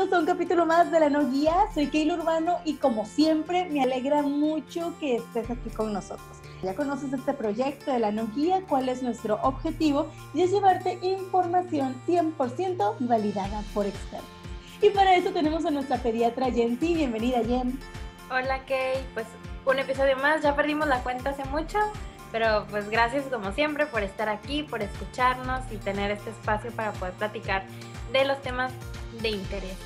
bienvenidos a un capítulo más de La No Guía. Soy Keila Urbano y como siempre me alegra mucho que estés aquí con nosotros. Ya conoces este proyecto de La No Guía, cuál es nuestro objetivo y es llevarte información 100% validada por expertos. Y para eso tenemos a nuestra pediatra Jensi. Bienvenida, Jen. Hola, Kay. Pues un episodio más, ya perdimos la cuenta hace mucho, pero pues gracias como siempre por estar aquí, por escucharnos y tener este espacio para poder platicar de los temas de interés.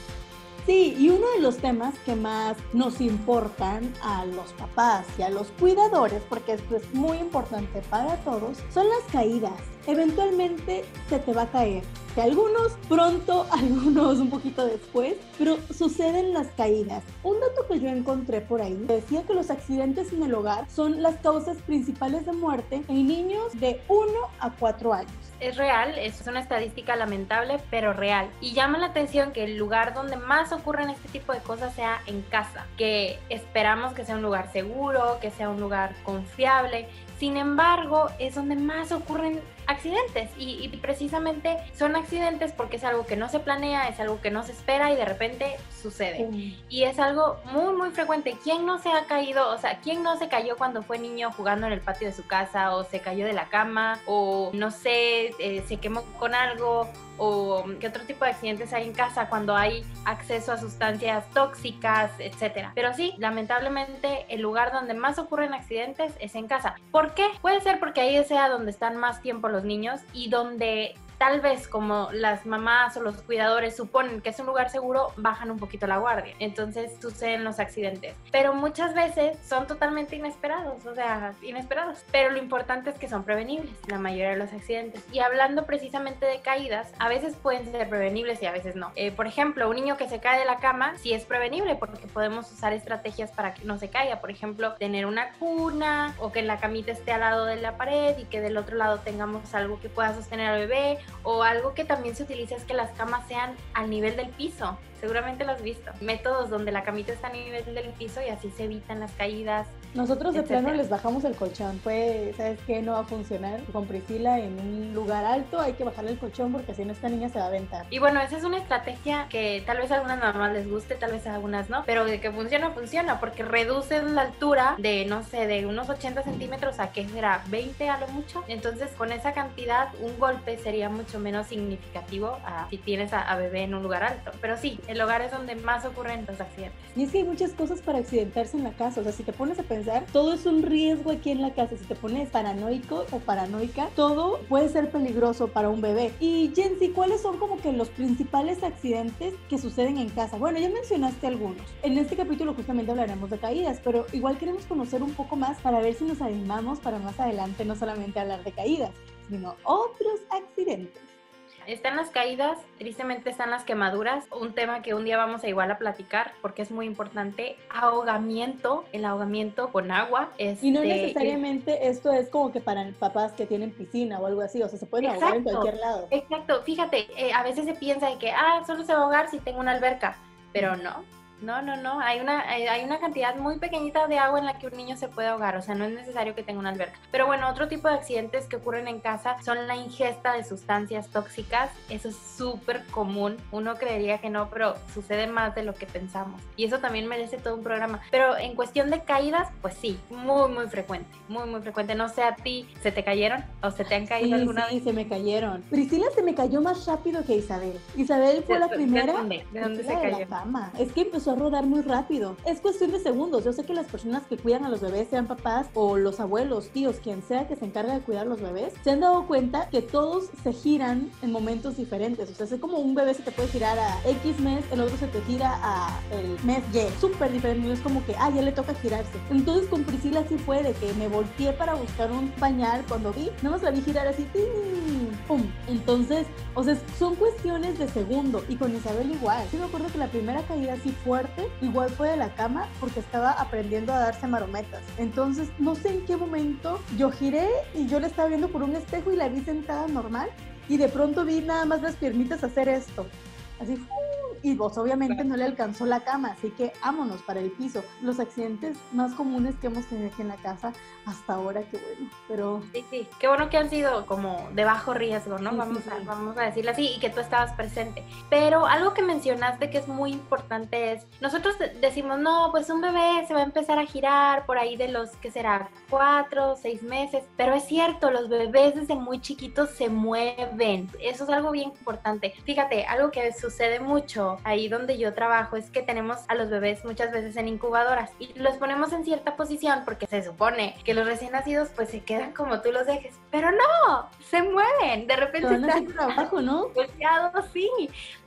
Sí, y uno de los temas que más nos importan a los papás y a los cuidadores, porque esto es muy importante para todos, son las caídas. Eventualmente se te va a caer, que algunos pronto, algunos un poquito después, pero suceden las caídas. Un dato que yo encontré por ahí decía que los accidentes en el hogar son las causas principales de muerte en niños de 1 a 4 años. Es real, es una estadística lamentable, pero real. Y llama la atención que el lugar donde más ocurren este tipo de cosas sea en casa, que esperamos que sea un lugar seguro, que sea un lugar confiable. Sin embargo, es donde más ocurren accidentes y precisamente son accidentes porque es algo que no se planea, es algo que no se espera y de repente sucede. Y es algo muy, muy frecuente. ¿Quién no se ha caído? O sea, ¿quién no se cayó cuando fue niño jugando en el patio de su casa o se cayó de la cama o no sé, se quemó con algo? ¿O qué otro tipo de accidentes hay en casa cuando hay acceso a sustancias tóxicas, etcétera? Pero sí, lamentablemente el lugar donde más ocurren accidentes es en casa. ¿Por qué? Puede ser porque ahí sea donde están más tiempo los niños y donde tal vez como las mamás o los cuidadores suponen que es un lugar seguro, bajan un poquito la guardia. Entonces suceden los accidentes. Pero muchas veces son totalmente inesperados, o sea, inesperados. Pero lo importante es que son prevenibles, la mayoría de los accidentes. Y hablando precisamente de caídas, a veces pueden ser prevenibles y a veces no. Por ejemplo, un niño que se cae de la cama, sí es prevenible porque podemos usar estrategias para que no se caiga. Por ejemplo, tener una cuna o que en la camita esté al lado de la pared y que del otro lado tengamos algo que pueda sostener al bebé. O algo que también se utiliza es que las camas sean al nivel del piso. Seguramente lo has visto. Métodos donde la camita está a nivel del piso y así se evitan las caídas. Nosotros de plano les bajamos el colchón. Pues, ¿sabes qué? No va a funcionar. Con Priscila en un lugar alto hay que bajarle el colchón porque si no esta niña se va a aventar. Y bueno, esa es una estrategia que tal vez a algunas mamás les guste, tal vez a algunas no. Pero de que funciona, funciona porque reduces la altura de, no sé, de unos 80 centímetros a ¿qué será? 20 a lo mucho. Entonces con esa cantidad un golpe sería mucho menos significativo a si tienes a bebé en un lugar alto. Pero sí, el hogar es donde más ocurren los accidentes. Y es que hay muchas cosas para accidentarse en la casa. O sea, si te pones a pensar, todo es un riesgo aquí en la casa. Si te pones paranoico o paranoica, todo puede ser peligroso para un bebé. Y Jensi, ¿cuáles son como que los principales accidentes que suceden en casa? Bueno, ya mencionaste algunos. En este capítulo justamente hablaremos de caídas, pero igual queremos conocer un poco más para ver si nos animamos para más adelante no solamente hablar de caídas, sino otros accidentes. Están las caídas, tristemente están las quemaduras, un tema que un día vamos a igual a platicar porque es muy importante. Ahogamiento, el ahogamiento con agua. Y no necesariamente esto es como que para papás que tienen piscina o algo así, o sea, se pueden ahogar en cualquier lado. Exacto, fíjate, a veces se piensa de que, solo se va a ahogar si tengo una alberca, pero no. No, hay una cantidad muy pequeñita de agua en la que un niño se puede ahogar, o sea, no es necesario que tenga una alberca. Pero bueno, otro tipo de accidentes que ocurren en casa son la ingesta de sustancias tóxicas. Eso es súper común, uno creería que no, pero sucede más de lo que pensamos. Y eso también merece todo un programa. Pero en cuestión de caídas, pues sí, muy, muy frecuente, muy, muy frecuente. No sé, ¿a ti se te cayeron o se te han caído alguna vez? Sí, se me cayeron. Priscila se me cayó más rápido que Isabel. Isabel fue la primera. ¿De dónde se cayó? De la cama. Es que empezó a rodar muy rápido. Es cuestión de segundos. Yo sé que las personas que cuidan a los bebés, sean papás o los abuelos, tíos, quien sea que se encarga de cuidar a los bebés, se han dado cuenta que todos se giran en momentos diferentes. O sea, es como un bebé se te puede girar a X mes, el otro se te gira a el mes Y. Súper diferente. No es como que, ya le toca girarse. Entonces con Priscila sí fue de que me volteé para buscar un pañal cuando vi, nada más la vi girar así, ¡pum! Entonces, o sea, son cuestiones de segundo. Y con Isabel igual. Sí me acuerdo que la primera caída así fuerte igual fue de la cama porque estaba aprendiendo a darse marometas. Entonces, no sé en qué momento yo giré y yo la estaba viendo por un espejo y la vi sentada normal y de pronto vi nada más las piernitas hacer esto. Así, y vos obviamente no le alcanzó la cama, así que vámonos para el piso. Los accidentes más comunes que hemos tenido aquí en la casa hasta ahora, qué bueno, pero... Sí, qué bueno que han sido como de bajo riesgo, ¿no? Sí, vamos a decirlo así, y que tú estabas presente. Pero algo que mencionaste que es muy importante es, nosotros decimos, no, pues un bebé se va a empezar a girar por ahí de los, ¿qué será? 4, 6 meses, pero es cierto, los bebés desde muy chiquitos se mueven, eso es algo bien importante. Fíjate, algo que sucede mucho ahí donde yo trabajo es que tenemos a los bebés muchas veces en incubadoras y los ponemos en cierta posición porque se supone que los recién nacidos pues se quedan como tú los dejes, pero no, se mueven, de repente están trabajo, ¿no? Volteados, sí,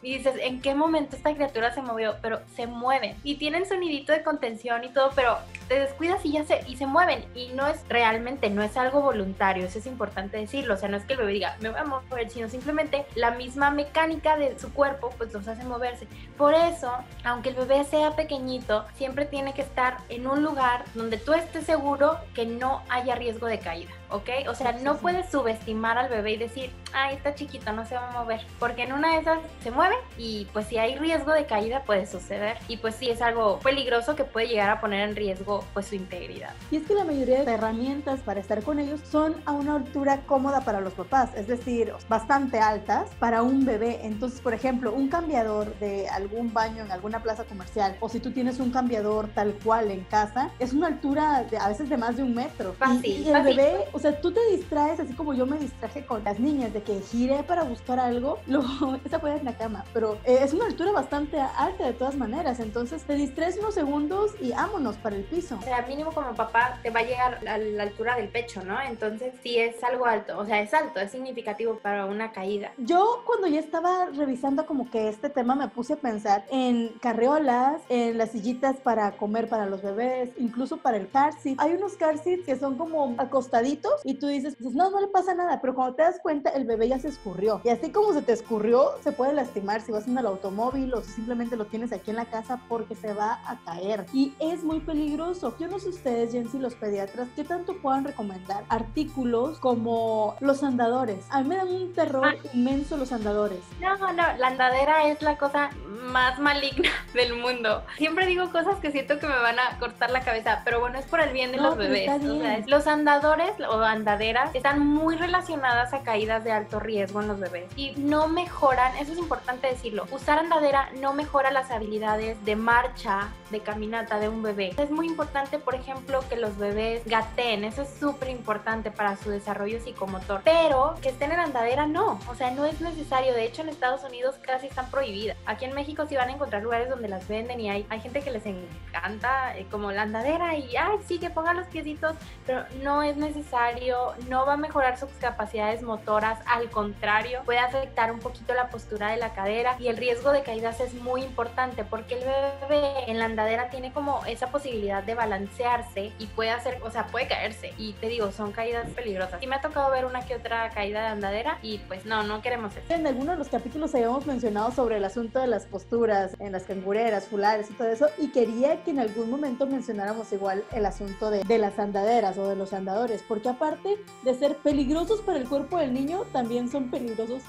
y dices, ¿en qué momento esta criatura se movió? Pero se mueven y tienen su nidito de contención y todo, pero te descuidas y se mueven, y no es realmente, no es algo voluntario, eso es importante decirlo, o sea, no es que el bebé diga, me voy a mover, sino simplemente la misma mecánica de su cuerpo pues los hace moverse. Por eso, aunque el bebé sea pequeñito, siempre tiene que estar en un lugar donde tú estés seguro que no haya riesgo de caída, ¿ok? O sea, no puedes subestimar al bebé y decir, ay, está chiquito, no se va a mover, porque en una de esas se mueve y pues si hay riesgo de caída puede suceder, y pues sí es algo peligroso que puede llegar a poner en riesgo pues su integridad. Y es que la mayoría de herramientas para estar con ellos son a una altura cómoda para los papás, es decir, bastante altas para un bebé. Entonces, por ejemplo, un cambiador de algún baño en alguna plaza comercial, o si tú tienes un cambiador tal cual en casa, es una altura a veces de más de 1 metro. Fácil, y el bebé, o sea, tú te distraes así como yo me distraje con las niñas, de que giré para buscar algo, luego esa fue en la cama, pero es una altura bastante alta de todas maneras, entonces te distraes unos segundos y vámonos para el piso. O sea, mínimo como papá te va a llegar a la altura del pecho, ¿no? Entonces sí es algo alto, o sea, es alto, es significativo para una caída. Yo cuando ya estaba revisando como que este tema me puse a pensar en carriolas, en las sillitas para comer para los bebés, incluso para el car seat. Hay unos car seats que son como acostaditos y tú dices, pues no le pasa nada, pero cuando te das cuenta el bebé ya se escurrió, y así como se te escurrió se puede lastimar si vas en el automóvil o si simplemente lo tienes aquí en la casa, porque se va a caer y es muy peligroso. Yo no sé ustedes, Jensi, los pediatras, qué tanto puedan recomendar artículos como los andadores. A mí me dan un terror inmenso los andadores. No, la andadera es la cosa más maligna del mundo. Siempre digo cosas que siento que me van a cortar la cabeza, pero bueno, es por el bien de los bebés. O sea, los andadores o andaderas están muy relacionadas a caídas de alto riesgo en los bebés y no mejoran, eso es importante decirlo, usar andadera no mejora las habilidades de marcha, de caminata de un bebé. Es muy importante, por ejemplo, que los bebés gateen, eso es súper importante para su desarrollo psicomotor, pero que estén en andadera no, o sea, no es necesario. De hecho, en Estados Unidos casi están prohibidas. Aquí en México sí van a encontrar lugares donde las venden y hay gente que les encanta como la andadera y ay, sí, que pongan los piecitos, pero no es necesario, no va a mejorar sus capacidades motoras, al contrario, puede afectar un poquito la postura de la cadera, y el riesgo de caídas es muy importante porque el bebé en la andadera tiene como esa posibilidad de balancearse y puede hacer, o sea, puede caerse, y te digo, son caídas peligrosas. Sí me ha tocado ver una que otra caída de andadera y pues no queremos eso. En algunos de los capítulos habíamos mencionado sobre el asunto de las posturas en las cangureras, fulares y todo eso, y quería que en algún momento mencionáramos igual el asunto de las andaderas o de los andadores, porque aparte de ser peligrosos para el cuerpo del niño, también son peligrosos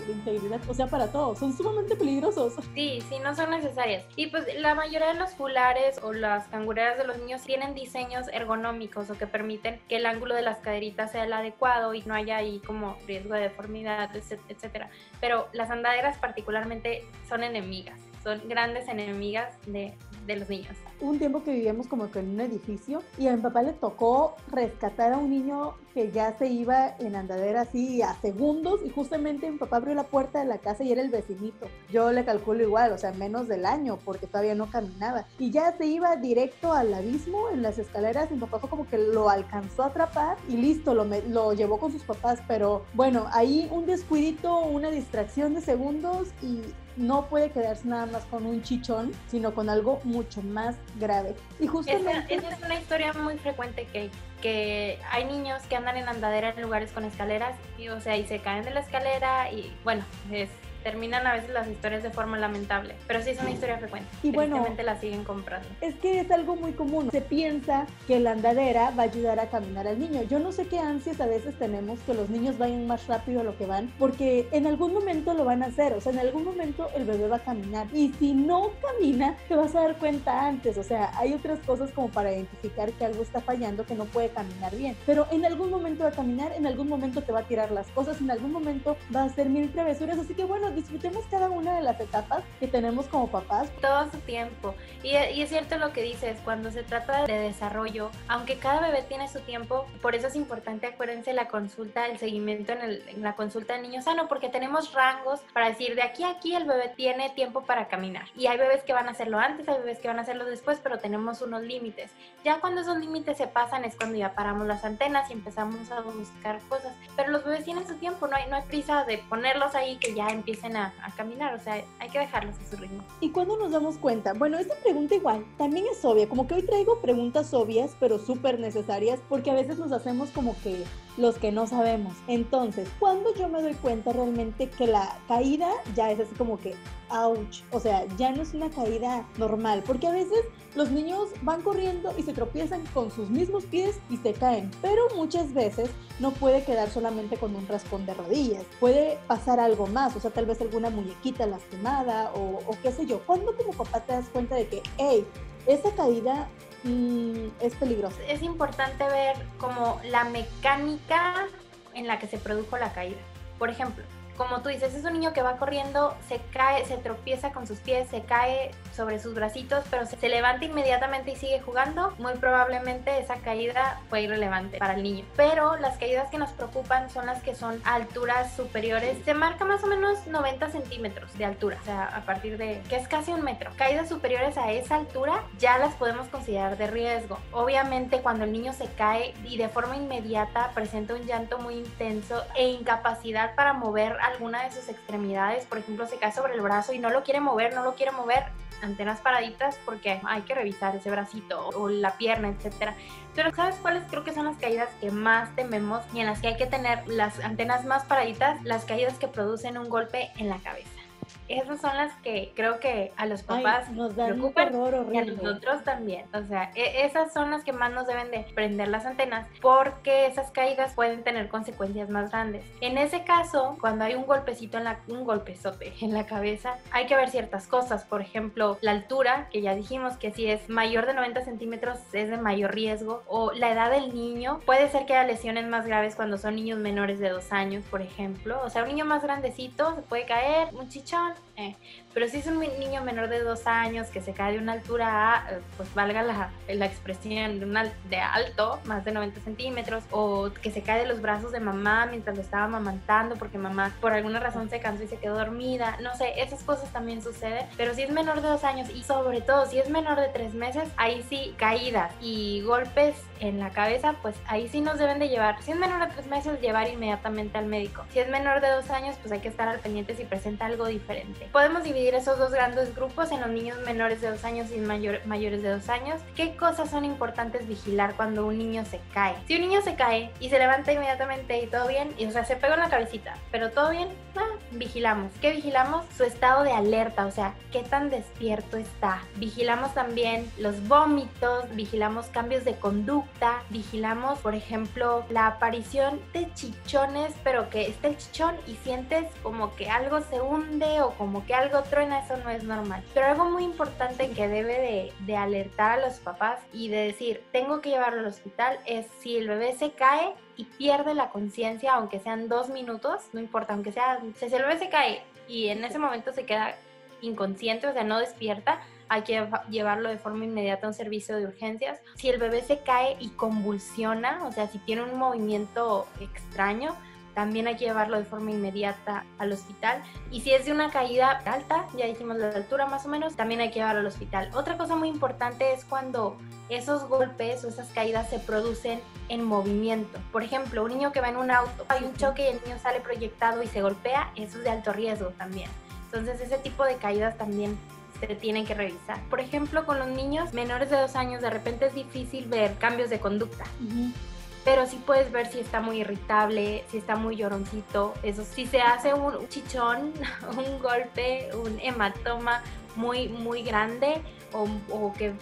de integridad, o sea, para todos, son sumamente peligrosos. Sí, no son necesarias. Y pues la mayoría de los fulares o las cangureras de los niños tienen diseños ergonómicos o que permiten que el ángulo de las caderitas sea el adecuado y no haya ahí como riesgo de deformidad, etcétera. Pero las andaderas particularmente son enemigas, son grandes enemigas de los niños. Un tiempo que vivíamos como que en un edificio y a mi papá le tocó rescatar a un niño que ya se iba en andadera así a segundos, y justamente mi papá abrió la puerta de la casa y era el vecinito. Yo le calculo igual, o sea, menos del año, porque todavía no caminaba, y ya se iba directo al abismo en las escaleras. Mi papá fue como que lo alcanzó a atrapar y listo, lo llevó con sus papás, pero bueno, ahí un descuidito, una distracción de segundos y no puede quedarse nada más con un chichón, sino con algo mucho más grave. Y justamente esa es una historia muy frecuente que hay niños que andan en andadera en lugares con escaleras y, o sea, y se caen de la escalera y bueno, terminan a veces las historias de forma lamentable, pero sí es una historia frecuente. Y bueno, tristemente la siguen comprando. Es que es algo muy común. Se piensa que la andadera va a ayudar a caminar al niño. Yo no sé qué ansias a veces tenemos que los niños vayan más rápido a lo que van, porque en algún momento lo van a hacer, o sea, en algún momento el bebé va a caminar, y si no camina, te vas a dar cuenta antes. O sea, hay otras cosas como para identificar que algo está fallando, que no puede caminar bien, pero en algún momento va a caminar, en algún momento te va a tirar las cosas, en algún momento va a hacer mil travesuras. Así que bueno, disfrutemos cada una de las etapas que tenemos como papás. Todo su tiempo. Y es cierto lo que dices, cuando se trata de desarrollo, aunque cada bebé tiene su tiempo, por eso es importante, acuérdense, la consulta, el seguimiento en la consulta de niño sano, porque tenemos rangos para decir, de aquí a aquí el bebé tiene tiempo para caminar. Y hay bebés que van a hacerlo antes, hay bebés que van a hacerlo después, pero tenemos unos límites. Ya cuando esos límites se pasan es cuando ya paramos las antenas y empezamos a buscar cosas. Pero los bebés tienen su tiempo, no hay prisa de ponerlos ahí que ya empiecen a caminar, o sea, hay que dejarlos a su ritmo. ¿Y cuándo nos damos cuenta? Bueno, esta pregunta igual también es obvia, como que hoy traigo preguntas obvias, pero súper necesarias, porque a veces nos hacemos como que los que no sabemos. Entonces, ¿cuándo yo me doy cuenta realmente que la caída ya es así como que ouch? O sea, ya no es una caída normal, porque a veces los niños van corriendo y se tropiezan con sus mismos pies y se caen, pero muchas veces no puede quedar solamente con un raspón de rodillas, puede pasar algo más, o sea, tal vez alguna muñequita lastimada o qué sé yo. ¿Cuándo como papá te das cuenta de que, hey, esa caída es peligrosa? Es importante ver como la mecánica en la que se produjo la caída. Por ejemplo, como tú dices, es un niño que va corriendo, se cae, se tropieza con sus pies, se cae sobre sus bracitos, pero se levanta inmediatamente y sigue jugando. Muy probablemente esa caída fue irrelevante para el niño. Pero las caídas que nos preocupan son las que son a alturas superiores. Se marca más o menos 90 centímetros de altura, o sea, a partir de, que es casi 1 metro. Caídas superiores a esa altura ya las podemos considerar de riesgo. Obviamente, cuando el niño se cae y de forma inmediata presenta un llanto muy intenso e incapacidad para mover alguna de sus extremidades, por ejemplo, se cae sobre el brazo y no lo quiere mover, antenas paraditas, porque hay que revisar ese bracito o la pierna, etcétera. Pero ¿sabes cuáles creo que son las caídas que más tememos y en las que hay que tener las antenas más paraditas? Las caídas que producen un golpe en la cabeza. Esas son las que creo que a los papás nos dan preocupan, un terror horrible. y a nosotros también. O sea, esas son las que más nos deben de prender las antenas, porque esas caídas pueden tener consecuencias más grandes. En ese caso, cuando hay un golpecito un golpezote en la cabeza, hay que ver ciertas cosas. Por ejemplo, la altura, que ya dijimos que si es mayor de 90 centímetros es de mayor riesgo, o la edad del niño. Puede ser que haya lesiones más graves cuando son niños menores de 2 años, por ejemplo. O sea, un niño más grandecito se puede caer, un chichón. Pero si es un niño menor de 2 años que se cae de una altura, pues valga la expresión de alto, más de 90 centímetros, o que se cae de los brazos de mamá mientras lo estaba amamantando porque mamá por alguna razón se cansó y se quedó dormida, no sé, esas cosas también suceden. Pero si es menor de 2 años y sobre todo si es menor de 3 meses, ahí sí, caídas y golpes en la cabeza, pues ahí sí nos deben de llevar. Si es menor de 3 meses, llevar inmediatamente al médico. Si es menor de 2 años, pues hay que estar al pendiente si presenta algo diferente. Podemos dividir esos dos grandes grupos en los niños menores de 2 años y mayores de 2 años. ¿Qué cosas son importantes vigilar cuando un niño se cae? Si un niño se cae y se levanta inmediatamente y todo bien, y o sea, se pegó en la cabecita, pero todo bien, vigilamos. ¿Qué vigilamos? Su estado de alerta, o sea, qué tan despierto está. Vigilamos también los vómitos, vigilamos cambios de conducta, vigilamos, por ejemplo, la aparición de chichones, pero que esté el chichón y sientes como que algo se hunde o como que algo truena, eso no es normal. Pero algo muy importante que debe de alertar a los papás y de decir, tengo que llevarlo al hospital, es si el bebé se cae y pierde la conciencia, aunque sean 2 minutos, no importa, aunque sea, si el bebé se cae y en ese momento se queda inconsciente, o sea, no despierta, hay que llevarlo de forma inmediata a un servicio de urgencias. Si el bebé se cae y convulsiona, o sea, si tiene un movimiento extraño, también hay que llevarlo de forma inmediata al hospital. Y si es de una caída alta, ya dijimos la altura más o menos, también hay que llevarlo al hospital. Otra cosa muy importante es cuando esos golpes o esas caídas se producen en movimiento. Por ejemplo, un niño que va en un auto, hay un choque y el niño sale proyectado y se golpea, eso es de alto riesgo también. Entonces ese tipo de caídas también se tienen que revisar. Por ejemplo, con los niños menores de 2 años de repente es difícil ver cambios de conducta. pero sí puedes ver si está muy irritable, si está muy lloroncito, eso, si se hace un chichón, un golpe, un hematoma muy grande o que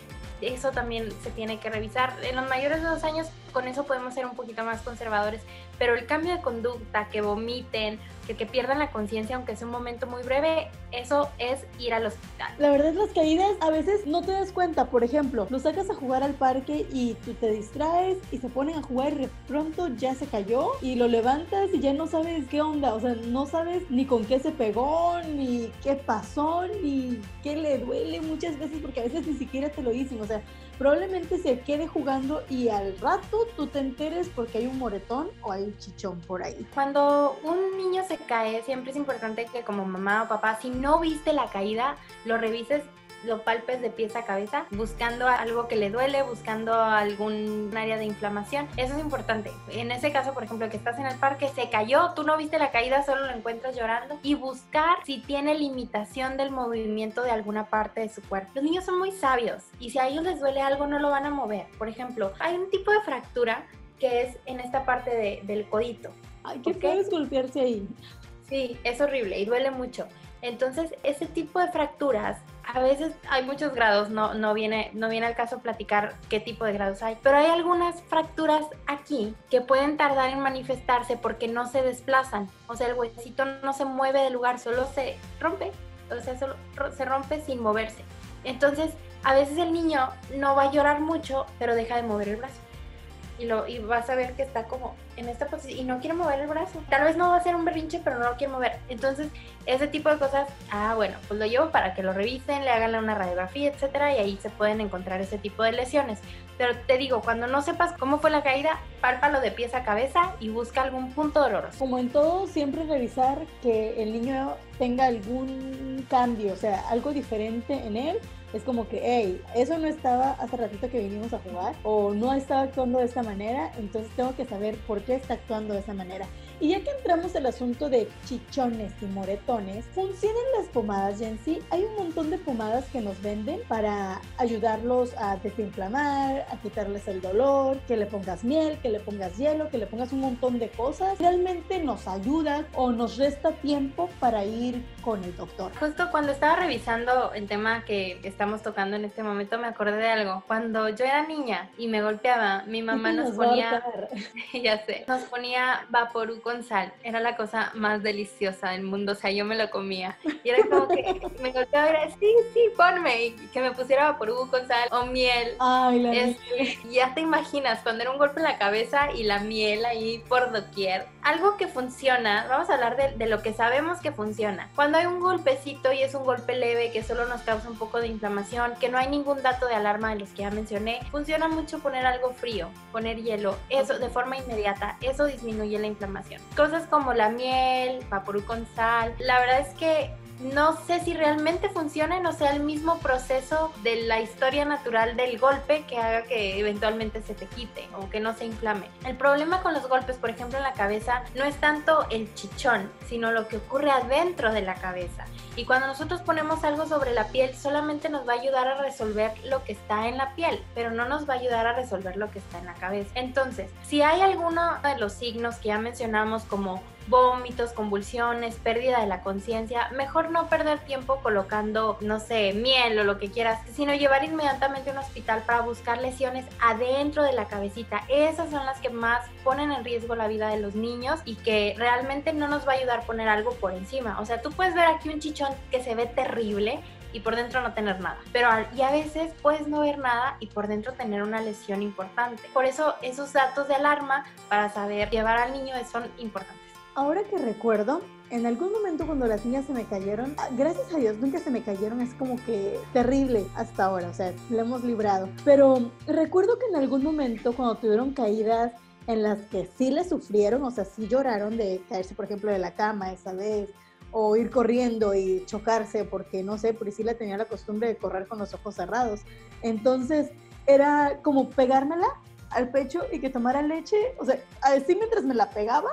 eso también se tiene que revisar. En los mayores de 2 años con eso podemos ser un poquito más conservadores, pero el cambio de conducta, que vomiten, que pierdan la conciencia aunque sea un momento muy breve, eso es ir al hospital. La verdad, las caídas a veces no te das cuenta. Por ejemplo, lo sacas a jugar al parque y tú te distraes y se ponen a jugar y de pronto ya se cayó y lo levantas y ya no sabes qué onda, o sea, no sabes ni con qué se pegó, ni qué pasó, ni qué le duele muchas veces, porque a veces ni siquiera te lo dicen, o sea, probablemente se quede jugando y al rato tú te enteres porque hay un moretón o hay un chichón por ahí. Cuando un niño se cae, siempre es importante que como mamá o papá, si no viste la caída, lo revises, lo palpes de pies a cabeza, buscando algo que le duele, buscando algún área de inflamación. Eso es importante. En ese caso, por ejemplo, que estás en el parque, se cayó, tú no viste la caída, solo lo encuentras llorando, y buscar si tiene limitación del movimiento de alguna parte de su cuerpo. Los niños son muy sabios y si a ellos les duele algo no lo van a mover. Por ejemplo, hay un tipo de fractura que es en esta parte del codito. Ay, qué feo es golpearse ahí. Sí, es horrible y duele mucho. Entonces, ese tipo de fracturas, a veces hay muchos grados, no viene al caso platicar qué tipo de grados hay, pero hay algunas fracturas aquí que pueden tardar en manifestarse porque no se desplazan, o sea, el huesito no se mueve del lugar, solo se rompe, o sea, solo se rompe sin moverse. Entonces, a veces el niño no va a llorar mucho, pero deja de mover el brazo. Y vas a ver que está como en esta posición y no quiere mover el brazo. Tal vez no va a ser un berrinche, pero no lo quiere mover. Entonces, ese tipo de cosas, bueno, pues lo llevo para que lo revisen, le hagan una radiografía, etcétera, y ahí se pueden encontrar ese tipo de lesiones. Pero te digo, cuando no sepas cómo fue la caída, pálpalo de pies a cabeza y busca algún punto doloroso. Como en todo, siempre revisar que el niño tenga algún cambio, o sea, algo diferente en él. Es como que, hey, eso no estaba hace ratito que vinimos a jugar, o no estaba actuando de esta manera, entonces tengo que saber por qué está actuando de esa manera. Y ya que entramos al asunto de chichones y moretones, ¿funcionan las pomadas, Jency? Hay un montón de pomadas que nos venden para ayudarlos a desinflamar, a quitarles el dolor, que le pongas miel, que le pongas hielo, que le pongas un montón de cosas. ¿Realmente nos ayuda o nos resta tiempo para ir con el doctor? Justo cuando estaba revisando el tema que estamos tocando en este momento, me acordé de algo. Cuando yo era niña y me golpeaba, mi mamá nos ponía, ya sé, nos ponía Vaporú con sal. Era la cosa más deliciosa del mundo, o sea, yo me lo comía. Y era como que me golpeaba y era, sí, ponme, y que me pusiera Vaporú con sal o miel. Ay, la miel. Ya te imaginas, cuando era un golpe en la cabeza y la miel ahí por doquier. Algo que funciona, vamos a hablar de lo que sabemos que funciona. Cuando hay un golpecito y es un golpe leve que solo nos causa un poco de inflamación, que no hay ningún dato de alarma de los que ya mencioné, funciona mucho poner algo frío, poner hielo, eso de forma inmediata, eso disminuye la inflamación. Cosas como la miel, Vaporú con sal, la verdad es que no sé si realmente funcionen o sea el mismo proceso de la historia natural del golpe que haga que eventualmente se te quite o que no se inflame. El problema con los golpes, por ejemplo en la cabeza, no es tanto el chichón, sino lo que ocurre adentro de la cabeza. Y cuando nosotros ponemos algo sobre la piel, solamente nos va a ayudar a resolver lo que está en la piel, pero no nos va a ayudar a resolver lo que está en la cabeza. Entonces, si hay alguno de los signos que ya mencionamos como vómitos, convulsiones, pérdida de la conciencia, mejor no perder tiempo colocando, no sé, miel o lo que quieras, sino llevar inmediatamente a un hospital para buscar lesiones adentro de la cabecita. Esas son las que más ponen en riesgo la vida de los niños y que realmente no nos va a ayudar poner algo por encima. O sea, tú puedes ver aquí un chichón que se ve terrible y por dentro no tener nada, pero y a veces puedes no ver nada y por dentro tener una lesión importante. Por eso esos datos de alarma para saber llevar al niño son importantes. Ahora que recuerdo, en algún momento cuando las niñas se me cayeron, gracias a Dios nunca se me cayeron, es como que terrible hasta ahora, o sea, lo hemos librado. Pero recuerdo que en algún momento cuando tuvieron caídas en las que sí le sufrieron, o sea, sí lloraron de caerse, por ejemplo, de la cama esa vez, o ir corriendo y chocarse porque, no sé, Priscila tenía la costumbre de correr con los ojos cerrados. Entonces, era como pegármela al pecho y que tomara leche, o sea, así mientras me la pegaba,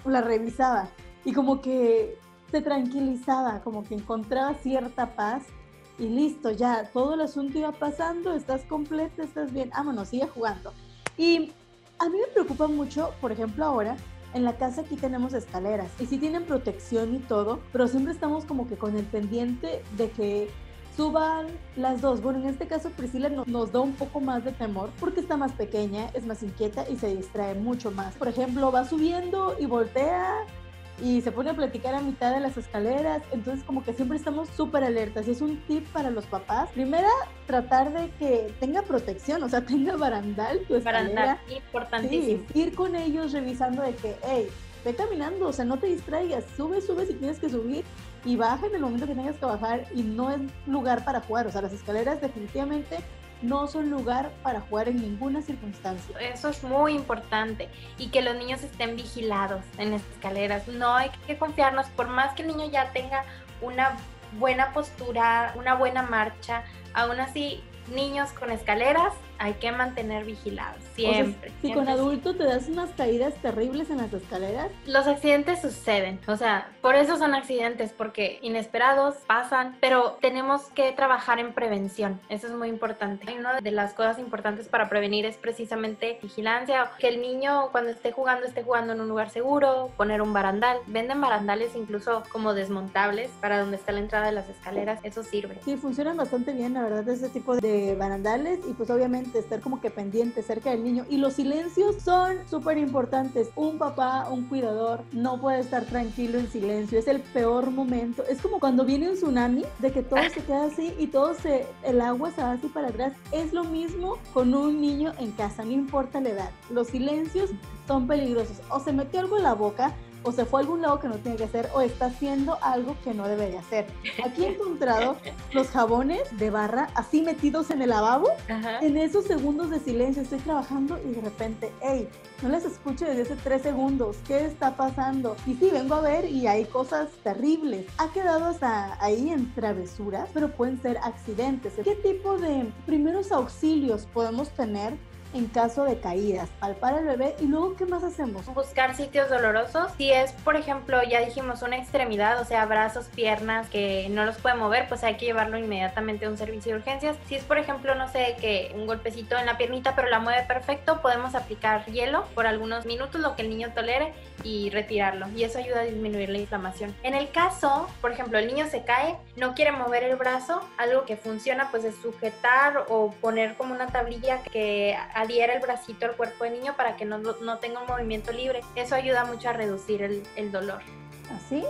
la revisaba y como que se tranquilizaba, como que encontraba cierta paz y listo, ya todo el asunto iba pasando, estás completa, estás bien, vámonos, sigue jugando. Y A mí me preocupa mucho, por ejemplo, ahora, en la casa aquí tenemos escaleras y sí tienen protección y todo, pero siempre estamos como que con el pendiente de que suban las dos. Bueno, en este caso Priscila nos da un poco más de temor porque está más pequeña, es más inquieta y se distrae mucho más. Por ejemplo, va subiendo y voltea y se pone a platicar a mitad de las escaleras, entonces como que siempre estamos súper alertas y es un tip para los papás. Primera, tratar de que tenga protección, o sea, tenga barandal tu escalera. Barandal, importantísimo. Sí, ir con ellos revisando de que, hey, ve caminando, o sea, no te distraigas, sube si tienes que subir y baja en el momento que tengas que bajar y no es lugar para jugar, o sea, las escaleras definitivamente no son lugar para jugar en ninguna circunstancia. Eso es muy importante y que los niños estén vigilados en las escaleras. No hay que confiarnos, por más que el niño ya tenga una buena postura, una buena marcha, aún así niños con escaleras hay que mantener vigilados siempre. O sea, si con adulto te das unas caídas terribles en las escaleras. Los accidentes suceden, o sea, por eso son accidentes, porque inesperados pasan, pero tenemos que trabajar en prevención, eso es muy importante. Y una de las cosas importantes para prevenir es precisamente vigilancia, que el niño cuando esté jugando en un lugar seguro, poner un barandal. Venden barandales incluso como desmontables para donde está la entrada de las escaleras, eso sirve. Sí, funcionan bastante bien, la verdad, ese tipo de barandales y pues obviamente estar como que pendiente cerca del niño. Y los silencios son súper importantes. Un papá, un cuidador, no puede estar tranquilo en silencio. Es el peor momento. Es como cuando viene un tsunami, de que todo se queda así y el agua se va así para atrás. Es lo mismo con un niño en casa, no importa la edad. Los silencios son peligrosos. O se metió algo en la boca, o se fue a algún lado que no tiene que hacer, o está haciendo algo que no debe de hacer. Aquí he encontrado los jabones de barra así metidos en el lavabo. Ajá. En esos segundos de silencio estoy trabajando y de repente, hey, no les escucho desde hace 3 segundos, ¿qué está pasando? Y sí, vengo a ver y hay cosas terribles. Ha quedado hasta ahí en travesuras, pero pueden ser accidentes. ¿Qué tipo de primeros auxilios podemos tener en caso de caídas? Palpar al bebé y luego, ¿qué más hacemos? Buscar sitios dolorosos. Si es, por ejemplo, ya dijimos una extremidad, o sea, brazos, piernas que no los puede mover, pues hay que llevarlo inmediatamente a un servicio de urgencias. Si es, por ejemplo, no sé, que un golpecito en la piernita pero la mueve perfecto, podemos aplicar hielo por algunos minutos, lo que el niño tolere, y retirarlo, y eso ayuda a disminuir la inflamación. En el caso, por ejemplo, el niño se cae, no quiere mover el brazo, algo que funciona pues es sujetar o poner como una tablilla que adhiera el bracito al cuerpo del niño para que no tenga un movimiento libre. Eso ayuda mucho a reducir el dolor. ¿Así?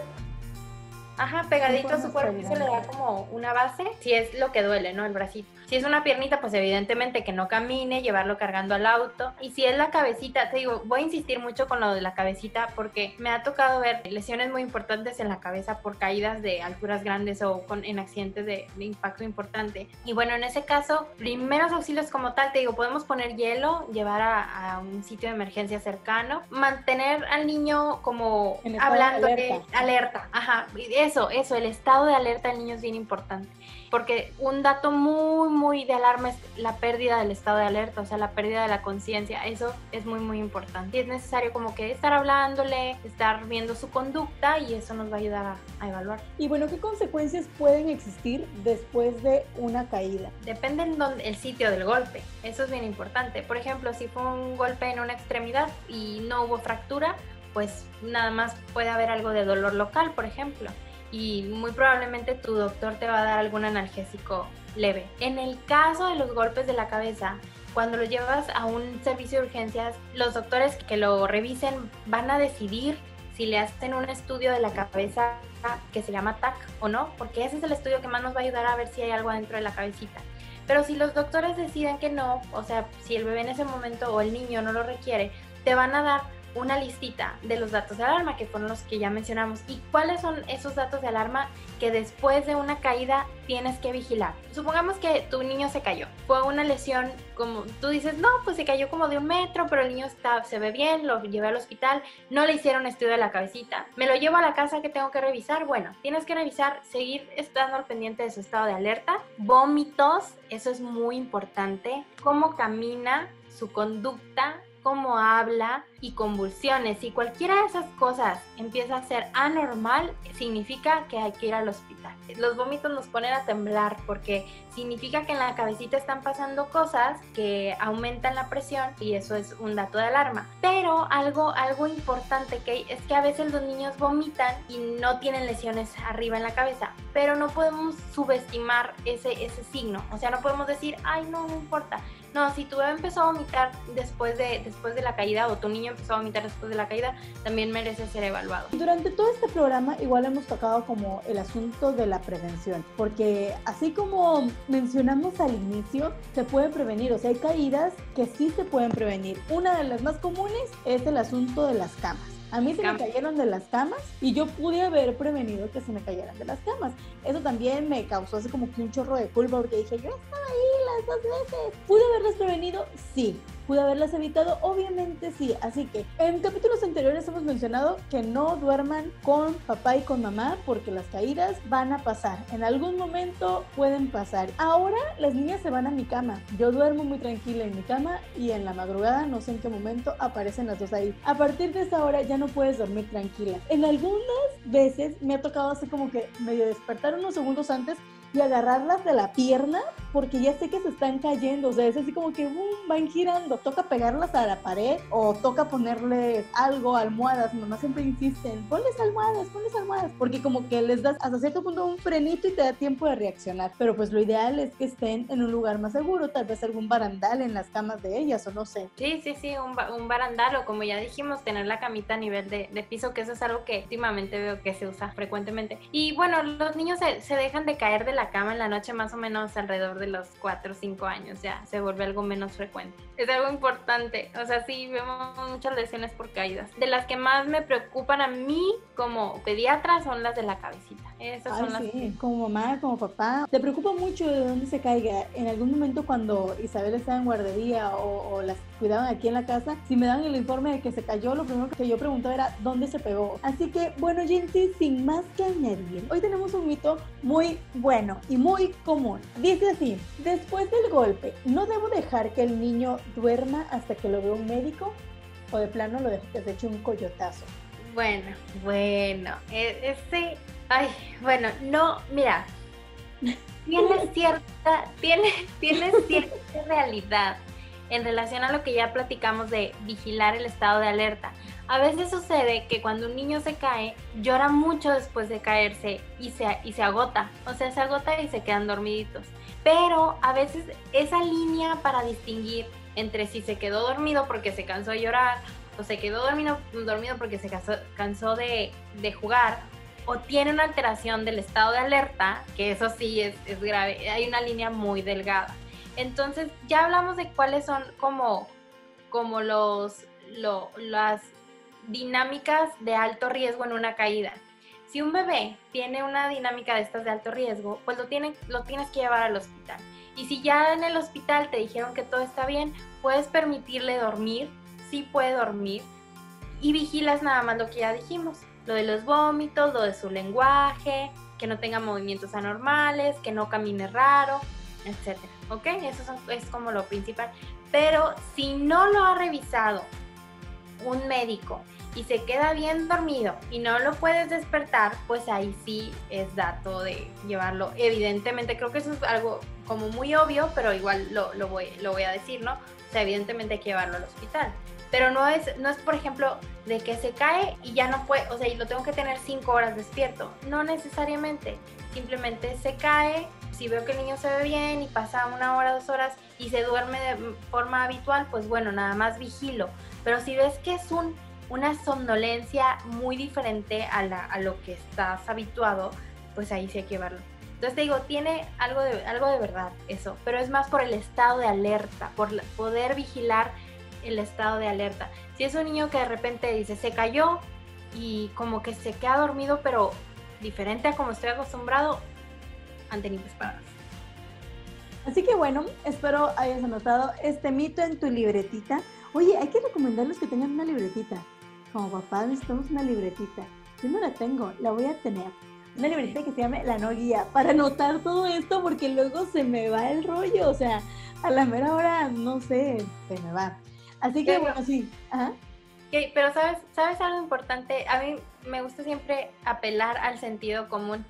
Ajá, pegadito a su cuerpo y se le da como una base, si es lo que duele, ¿no? El bracito. Si es una piernita, pues evidentemente que no camine, llevarlo cargando al auto. Y si es la cabecita, te digo, voy a insistir mucho con lo de la cabecita porque me ha tocado ver lesiones muy importantes en la cabeza por caídas de alturas grandes o en accidentes de impacto importante. Y bueno, en ese caso, primeros auxilios como tal, te digo, podemos poner hielo, llevar a un sitio de emergencia cercano, mantener al niño como hablando, alerta. Ajá, eso, el estado de alerta del niño es bien importante. Porque un dato muy de alarma es la pérdida del estado de alerta, o sea, la pérdida de la conciencia. Eso es muy importante. Y es necesario como que estar hablándole, estar viendo su conducta y eso nos va a ayudar a evaluar. Y bueno, ¿qué consecuencias pueden existir después de una caída? Depende el sitio del golpe. Eso es bien importante. Por ejemplo, si fue un golpe en una extremidad y no hubo fractura, pues nada más puede haber algo de dolor local, por ejemplo. Y muy probablemente tu doctor te va a dar algún analgésico leve. En el caso de los golpes de la cabeza, cuando lo llevas a un servicio de urgencias, los doctores que lo revisen van a decidir si le hacen un estudio de la cabeza que se llama TAC o no, porque ese es el estudio que más nos va a ayudar a ver si hay algo dentro de la cabecita. Pero si los doctores deciden que no, o sea, si el bebé en ese momento o el niño no lo requiere, te van a dar una listita de los datos de alarma que fueron los que ya mencionamos. ¿Y cuáles son esos datos de alarma que después de una caída tienes que vigilar? Supongamos que tu niño se cayó, fue una lesión, como tú dices, no, pues se cayó como de 1 metro, pero el niño se ve bien, lo llevé al hospital, no le hicieron estudio de la cabecita, me lo llevo a la casa, que tengo que revisar. Bueno, tienes que revisar, seguir estando al pendiente de su estado de alerta, vómitos, eso es muy importante, cómo camina, su conducta, cómo habla y convulsiones. Si cualquiera de esas cosas empieza a ser anormal, significa que hay que ir al hospital. Los vómitos nos ponen a temblar porque significa que en la cabecita están pasando cosas que aumentan la presión y eso es un dato de alarma. Pero algo importante que es que a veces los niños vomitan y no tienen lesiones arriba en la cabeza, pero no podemos subestimar ese signo. O sea, no podemos decir, ay, no importa. No, si tu bebé empezó a vomitar después de la caída o tu niño empezó a vomitar después de la caída, también merece ser evaluado. Durante todo este programa igual hemos tocado como el asunto de la prevención, porque así como mencionamos al inicio, se puede prevenir, o sea, hay caídas que sí se pueden prevenir. Una de las más comunes es el asunto de las camas. A mí se me cayeron de las camas y yo pude haber prevenido que se me cayeran de las camas. Eso también me causó así como que un chorro de culpa porque dije, yo estaba ahí las 2 veces. ¿Pude haberlas prevenido? Sí. ¿Pude haberlas evitado? Obviamente sí. Así que en capítulos anteriores hemos mencionado que no duerman con papá y con mamá porque las caídas van a pasar. En algún momento pueden pasar. Ahora las niñas se van a mi cama. Yo duermo muy tranquila en mi cama y en la madrugada no sé en qué momento aparecen las dos ahí. A partir de esa hora ya no puedes dormir tranquila. En algunas veces me ha tocado así como que medio despertar unos segundos antes y agarrarlas de la pierna porque ya sé que se están cayendo, o sea, es así como que van girando, toca pegarlas a la pared o toca ponerles algo, almohadas. Mi mamá siempre insiste en ponles almohadas, porque como que les das hasta cierto punto un frenito y te da tiempo de reaccionar, pero pues lo ideal es que estén en un lugar más seguro, tal vez algún barandal en las camas de ellas o no sé. Sí, un barandal o como ya dijimos, tener la camita a nivel de piso, que eso es algo que últimamente veo que se usa frecuentemente. Y bueno, los niños se dejan de caer de la cama en la noche más o menos alrededor de los 4 o 5 años, ya se vuelve algo menos frecuente. Es algo importante, o sea, sí vemos muchas lesiones por caídas. De las que más me preocupan a mí como pediatra son las de la cabecita. Esas son las sí, como mamá, como papá. Te preocupa mucho de dónde se caiga. En algún momento cuando Isabel estaba en guardería o las cuidaban aquí en la casa, si me daban el informe de que se cayó, lo primero que yo preguntaba era ¿dónde se pegó? Así que, bueno, gente, sin más que añadir, hoy tenemos un mito muy bueno y muy común. Dice así: después del golpe, ¿no debo dejar que el niño duerma hasta que lo vea un médico? ¿O de plano lo dejo que se eche un coyotazo? Bueno, no, mira, tiene cierta realidad en relación a lo que ya platicamos de vigilar el estado de alerta. A veces sucede que cuando un niño se cae, llora mucho después de caerse y se agota, o sea, se agota y se quedan dormiditos. Pero a veces esa línea para distinguir entre si se quedó dormido porque se cansó de llorar o se quedó dormido porque se cansó de jugar, o tiene una alteración del estado de alerta, que eso sí es grave, hay una línea muy delgada. Entonces ya hablamos de cuáles son como las dinámicas de alto riesgo en una caída. Si un bebé tiene una dinámica de estas de alto riesgo, pues lo tienes que llevar al hospital. Y si ya en el hospital te dijeron que todo está bien, puedes permitirle dormir, sí puede dormir, y vigilas nada más lo que ya dijimos, lo de los vómitos, lo de su lenguaje, que no tenga movimientos anormales, que no camine raro, etcétera, ¿ok? Eso es como lo principal. Pero si no lo ha revisado un médico y se queda bien dormido y no lo puedes despertar, pues ahí sí es dato de llevarlo. Evidentemente, creo que eso es algo como muy obvio, pero igual lo voy a decir, ¿no? O sea, evidentemente hay que llevarlo al hospital. Pero no es, por ejemplo, de que se cae y ya no puede, o sea, y lo tengo que tener 5 horas despierto. No necesariamente. Simplemente se cae, si veo que el niño se ve bien y pasa 1 hora, 2 horas y se duerme de forma habitual, pues bueno, nada más vigilo. Pero si ves que es una somnolencia muy diferente a lo que estás habituado, pues ahí sí hay que llevarlo. Entonces te digo, tiene algo de verdad eso, pero es más por el estado de alerta, por poder vigilar el estado de alerta. Si es un niño que de repente dice, se cayó y como que se queda dormido, pero diferente a como estoy acostumbrado, antenitas paradas. Así que bueno, espero hayas anotado este mito en tu libretita. Oye, hay que recomendarles que tengan una libretita. Como papá necesitamos una libretita. Yo no la tengo, la voy a tener. Una libretita que se llame La No Guía, para anotar todo esto, porque luego se me va el rollo. O sea, a la mera hora, no sé, se me va. Así que bueno, sí. Ajá. Okay, pero ¿sabes algo importante? A mí me gusta siempre apelar al sentido común.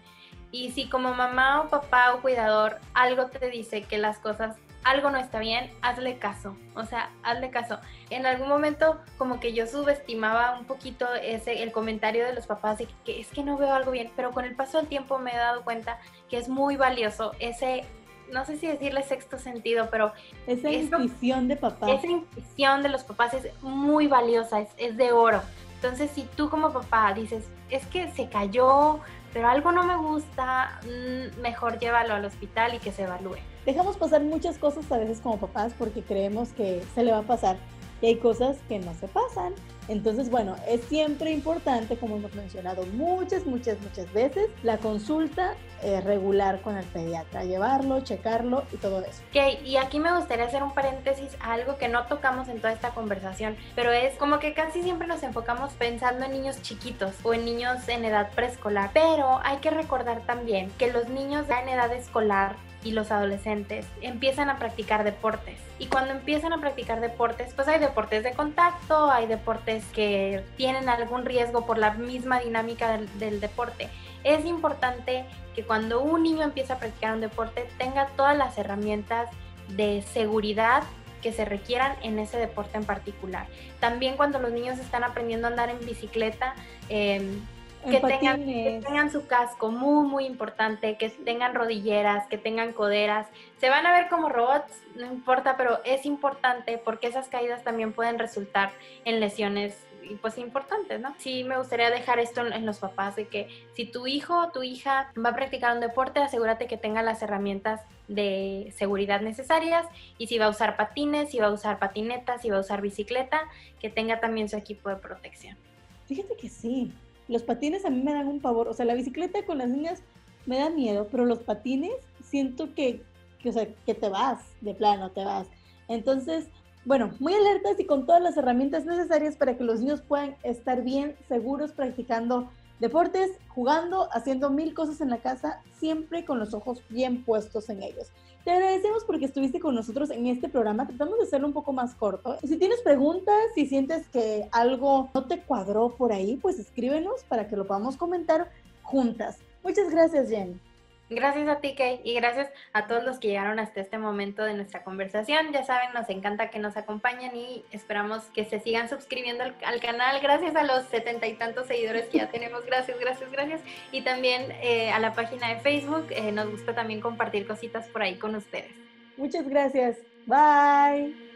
Y si como mamá o papá o cuidador algo te dice que las cosas, algo no está bien, hazle caso. O sea, hazle caso. En algún momento como que yo subestimaba un poquito el comentario de los papás de que es que no veo algo bien, pero con el paso del tiempo me he dado cuenta que es muy valioso ese, no sé si decirle sexto sentido, pero esa intuición de papá. Esa intuición de los papás es muy valiosa, es de oro. Entonces, si tú como papá dices, es que se cayó, pero algo no me gusta, mejor llévalo al hospital y que se evalúe. Dejamos pasar muchas cosas a veces como papás porque creemos que se le va a pasar y hay cosas que no se pasan. Entonces, bueno, es siempre importante, como hemos mencionado muchas veces, la consulta regular con el pediatra, llevarlo, checarlo y todo eso. Ok, y aquí me gustaría hacer un paréntesis a algo que no tocamos en toda esta conversación, pero es como que casi siempre nos enfocamos pensando en niños chiquitos o en niños en edad preescolar, pero hay que recordar también que los niños ya en edad escolar y los adolescentes empiezan a practicar deportes. Y cuando empiezan a practicar deportes, pues hay deportes de contacto, hay deportes que tienen algún riesgo por la misma dinámica del deporte. Es importante que cuando un niño empieza a practicar un deporte tenga todas las herramientas de seguridad que se requieran en ese deporte en particular. También cuando los niños están aprendiendo a andar en bicicleta, que tengan su casco, muy importante, que tengan rodilleras, que tengan coderas. Se van a ver como robots, no importa, pero es importante porque esas caídas también pueden resultar en lesiones pues importantes, ¿no? Sí me gustaría dejar esto en los papás, de que si tu hijo o tu hija va a practicar un deporte, asegúrate que tenga las herramientas de seguridad necesarias, y si va a usar patines, si va a usar patinetas, si va a usar bicicleta, que tenga también su equipo de protección. Fíjate que sí. Los patines a mí me dan un pavor, o sea, la bicicleta con las niñas me da miedo, pero los patines siento o sea, que te vas, de plano, te vas. Entonces, bueno, muy alertas y con todas las herramientas necesarias para que los niños puedan estar bien seguros practicando deportes, jugando, haciendo mil cosas en la casa, siempre con los ojos bien puestos en ellos. Te agradecemos porque estuviste con nosotros en este programa. Tratamos de hacerlo un poco más corto. Si tienes preguntas, si sientes que algo no te cuadró por ahí, pues escríbenos para que lo podamos comentar juntas. Muchas gracias, Jen. Gracias a ti, Kay, y gracias a todos los que llegaron hasta este momento de nuestra conversación. Ya saben, nos encanta que nos acompañen y esperamos que se sigan suscribiendo al canal. Gracias a los 70 y tantos seguidores que ya tenemos. Gracias. Y también a la página de Facebook. Nos gusta también compartir cositas por ahí con ustedes. Muchas gracias. Bye.